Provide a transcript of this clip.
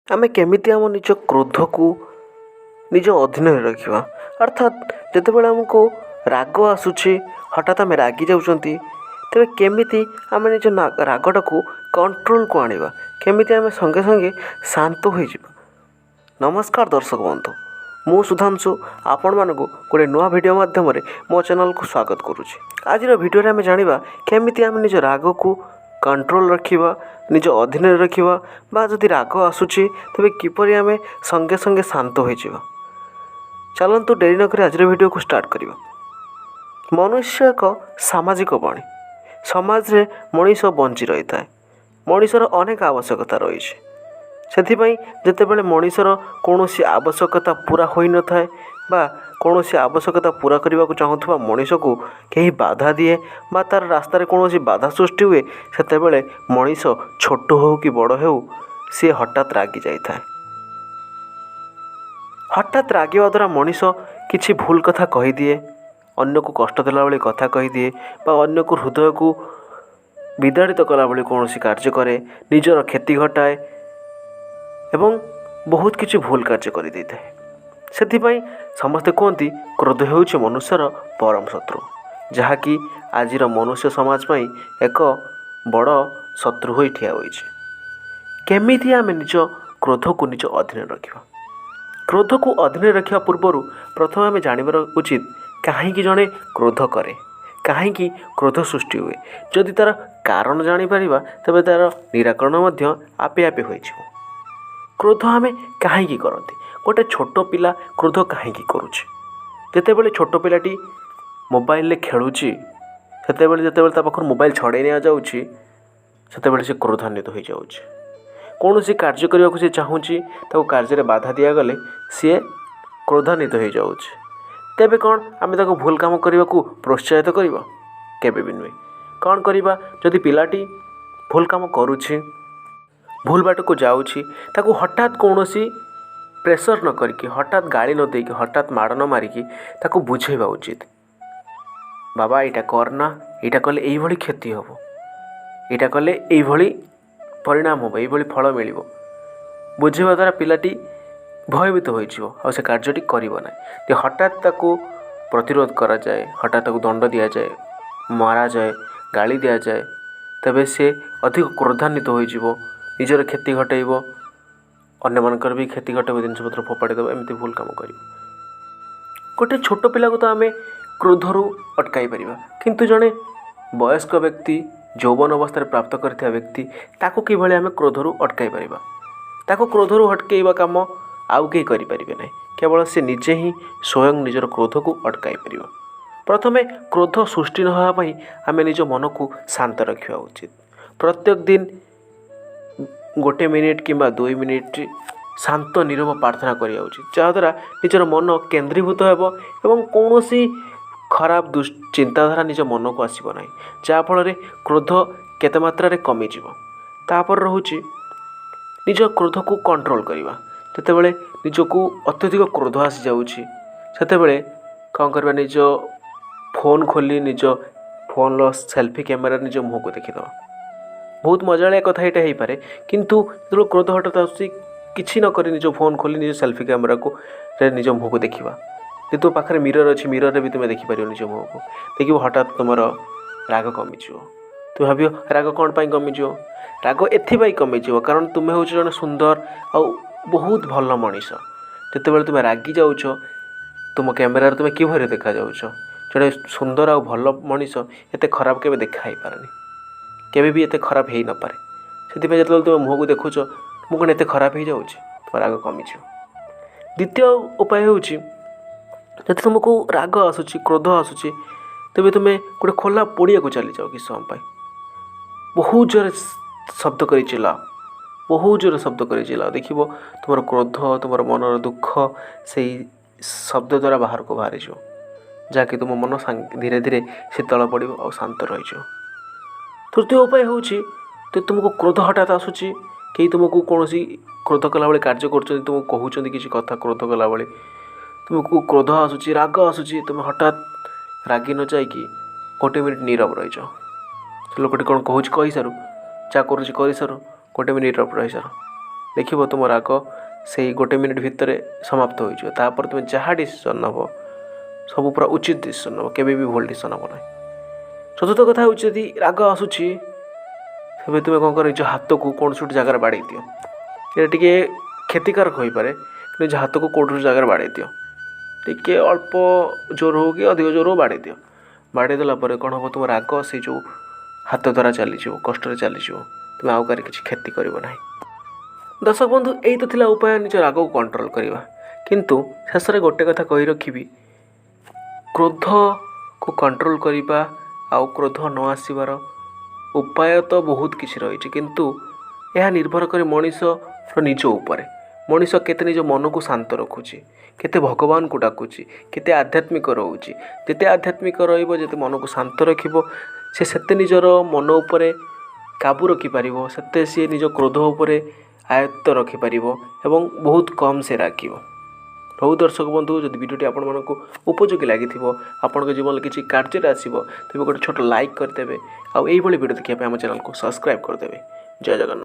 आमे केमिति आम निज क्रोध को निज अधीन रखा अर्थात जितेबाला आमको राग आसूची हठात आम रागी जाऊँच तेरे केमिति आम निज रागटा को कंट्रोल को आनिबा केमिति आम संगे संगे शांत हो जावा। नमस्कार दर्शक बंधु, मु सुधांशु आपण मानक गोटे नुआ वीडियो माध्यम मो चैनल को स्वागत करुच्ची। आज वीडियो आम जाना केमिति आम निज राग को कंट्रोल रखा निज अधीन रखा बा जदि राग आसूची तेरे किपरि आम संगे संगे शांत हो जावा। चलतु डेरी नक आज वीडियो को स्टार्ट करवा। मनुष्य एक सामाजिक प्राणी। समाज रे मनीष बंची रही था। मनीषर अनेक आवश्यकता रही से जितेबाला मनीषर कौन आवश्यकता पूरा हो न था बा कौन आवश्यकता पूरा करने को चाहूबा मनीष को कहीं बाधा दिए बा तार रास्तार कौन बाधा सृष्टि हुए से मनीष छोट हो कि बड़ हो सी हठात रागी जाए। हठात रागिवा द्वारा मनीष किसी भूल कथा कहीदिए, अन्य को कष्ट देला बेले कथा कहीदिए बा अन्य को हृदय को विदाड़ित कला बेले कौन कार्य करे, निजर क्षति घटाए एवं बहुत किसी भूल कार्य कर दे था। से समस्ते कहते क्रोध होउछि मनुष्यर परम शत्रु, जहाँकि आजिर मनुष्य समाज में एक बड़ शत्रु हो ठिया होइछि। केमिति आमे निज क्रोध को निज अधीन रखा। क्रोध को अधीन रखा पूर्व प्रथम आम जानवर उचित कहीं जड़े क्रोध करे, कहीं क्रोध सृष्टि हुए। जदि तार कारण जापर तेज तार निराकरण आपे आपे हो। क्रोध आम कहीं करते गोटे छोट पिला क्रोध कहीं करुचे जितेबाला छोट पिलाटी मोबाइल खेलुची जितेबाला पाखर मोबाइल छड़े नि जाऊँगी से क्रोधान्वित हो जाऊँगी। कौन सी कार्य करने को सी चाहूँगी कार्य बाधा दिगले सी क्रोधान्वित हो जाऊँगी। तेबे कौन आम भूल काम करने को प्रोत्साहित करवा केबे भी नुहे। कौन करवा जदि पिलाटी भूल काम करुछि भूल बाट को जाऊँगी ताकू हठात कौन प्रेसर न करके हठात गाड़ी न देकी हठात माड़ न मारिकी ताकू बुझेबा उचित। बाबा यहाँ करना, यहाँ कले यही क्षति हम, यहाँ कले यही परिणाम हम, यही फल मिल बुझेबा द्वारा पिलाटी भयभीत हो से कार्यटी करना। हठात ताकू प्रतिरोध करा जाए, हठात ताकू दंड दि जाए, मारा जाए, गाली दि जाए, तेबे से अधिक क्रोधान्वित हो निजर क्षति घटेब, अन्य मानकर भी क्षति घटेब, जिनपतर फोपाड़ीदेव, एमती भूल कम कर। गोटे छोट पिला को तो आम क्रोधरू अटकाई पारिबा, किंतु जड़े वयस्क व्यक्ति यौवन अवस्था प्राप्त करथिबा व्यक्ति ताको किभली आम क्रोधरू अटकाई पारिबा। ताको क्रोधरू हटकेबा काम आउ केही करि परिबे नै, केवल से निजे ही स्वयं निजर क्रोध को अटकाई पारिबा। प्रथमे क्रोध सृष्टि न होवा पई आम निज मन को शांत रखिबा उचित। प्रत्येक दिन गोटे मिनिट कि 2 मिनिट शांत नीरव प्रार्थना करिया उचित, जहाँद्वारा निजर मन केन्द्रीभूत होब एवं कौन खराब चिंताधारा निज मन को आसब ना, जहाँफल क्रोध केते मात्रा कमिज। तापर रोचे निज क्रोध को कंट्रोल करवा। जितेबाला निजको अत्यधिक क्रोध आसी जाऊँगी से कौन करवा, निज फोन खोली निज फोन सेल्फी कैमेरा निज मुँह को देखीद। बहुत मजालिया कथा यहाँ हो पारे, किंतु जो क्रोध हठात आसूँ किसी नक निज फोन खोली निज सेल्फी कैमेरा को निज मुँह को देखा। जो तुम पाखे मिरर अच्छी, मिरर भी तुम्हें देखिपार निज मुँह को देखो, हठात तुम राग कमिज। तुम भाव राग कौन पाई कमिज, राग एथि कमिज कारण तुम्हें हूँ जड़े सुंदर आ बहुत भल मनीष। जितेबाला तुम रागी जाऊछ तुम कैमेरार तुम कि देखा जाऊछ, जड़े सुंदर आ भल मनीष एत खराब के देखा पारे, केबे भी एत खराब हो न पारे। से जो तुम मुँह को देखुच मु कौन एत खराब हो जाऊँ, तुम राग कमिज। द्वितीय उपाय हूँ जब तुमको राग आसूँ क्रोध आसूँ तेज तुम्हें गोटे खोला पड़िया को चली जाओ कि समय बहुत जोर शब्द कर चिल्लाओ, बहुत जोर शब्द कर चिल्लाओ। देख तुम क्रोध तुम मनर दुख से शब्द द्वारा बाहर को बाहरी जाओ, जहाँकि तुम मन धीरे धीरे शीतल पड़ और शांत रही। तृतीय उपाय हूँ तो तुमको क्रोध हठात आसूँ कहीं तुमको कौन क्रोध कला बेले कार्य कर तुमको कहते किसी कथा, क्रोध कला बेले तुमको क्रोध आसूँ राग आसूँ, तुम हठात रागी न जाकि गोटे मिनिट नीरव रही जाओ। से लोकटी कौन कहूँ कही सारू, जा कर सारू गोटे मिनिट नीरव रही सार, ଦେଖିବ ତୁମ ରାଗ ସେଇ 1 ମିନିଟ୍ ଭିତରେ ସମାପ୍ତ ହୋଇଯିବ। ତାପରେ ତୁମେ ଯାହା ଡିସିସନ୍ ନେବ ସବୁ ପୁରା ଉଚିତ ଡିସିସନ୍ ନେବ, କେବେ ବି ଭୁଲ ଡିସିସନ୍ ନେବ ନାହିଁ। ଚତୁର୍ଥ କଥା ହେଉଛି, ଯଦି ରାଗ ଆସୁଛି ତେବେ ତୁମେ କ'ଣ କର, ନିଜ ହାତକୁ କୌଣସି ଗୋଟେ ଜାଗାରେ ବାଡ଼େଇ ଦିଅ। ଏଇଟା ଟିକେ କ୍ଷତିକାରକ ହୋଇପାରେ, ନିଜ ହାତକୁ କୌଣସି ଜାଗାରେ ବାଡ଼େଇ ଦିଅ। ଟିକେ ଅଳ୍ପ ଜୋର ହେଉ କି ଅଧିକ ଜୋର ହେଉ ବାଡ଼େଇ ଦିଅ। ବାଡ଼େଇ ଦେଲା ପରେ କ'ଣ ହେବ, ତୁମ ରାଗ ସେଇ ଯେଉଁ ହାତ ଦ୍ୱାରା ଚାଲିଯିବ, କଷ୍ଟରେ ଚାଲିଯିବ। ତୁମେ ଆଉ କାହାର କିଛି କ୍ଷତି କରିବ ନାହିଁ। ଦର୍ଶକ ବନ୍ଧୁ, ଏଇ ତ ଥିଲା ଉପାୟ ନିଜ ରାଗକୁ କଣ୍ଟ୍ରୋଲ୍ କରିବା। କିନ୍ତୁ ଶେଷରେ ଗୋଟେ କଥା କହି ରଖିବି, କ୍ରୋଧକୁ କଣ୍ଟ୍ରୋଲ୍ କରିବା ଆଉ କ୍ରୋଧ ନ ଆସିବାର ଉପାୟ ତ ବହୁତ କିଛି ରହିଛି, କିନ୍ତୁ ଏହା ନିର୍ଭର କରେ ମଣିଷର ନିଜ ଉପରେ। ମଣିଷ କେତେ ନିଜ ମନକୁ ଶାନ୍ତ ରଖୁଛି, କେତେ ଭଗବାନଙ୍କୁ ଡାକୁଛି, କେତେ ଆଧ୍ୟାତ୍ମିକ ରହୁଛି। ଯେତେ ଆଧ୍ୟାତ୍ମିକ ରହିବ, ଯେତେ ମନକୁ ଶାନ୍ତ ରଖିବ, ସେ ସେତେ ନିଜର ମନ ଉପରେ କାବୁ ରଖିପାରିବ, ସେତେ ସିଏ ନିଜ କ୍ରୋଧ ଉପରେ ଆୟତ୍ତ ରଖିପାରିବ ଏବଂ ବହୁତ କମ୍ ସେ ରାଗିବ। ହଉ ଦର୍ଶକ ବନ୍ଧୁ, ଯଦି ଭିଡ଼ିଓଟି ଆପଣମାନଙ୍କୁ ଉପଯୋଗୀ ଲାଗିଥିବ, ଆପଣଙ୍କ ଜୀବନରେ କିଛି କାର୍ଯ୍ୟରେ ଆସିବ, ତେବେ ଗୋଟେ ଛୋଟ ଲାଇକ୍ କରିଦେବେ ଆଉ ଏଇଭଳି ଭିଡ଼ିଓ ଦେଖିବା ପାଇଁ ଆମ ଚ୍ୟାନେଲକୁ ସବସ୍କ୍ରାଇବ୍ କରିଦେବେ। ଜୟ ଜଗନ୍ନାଥ।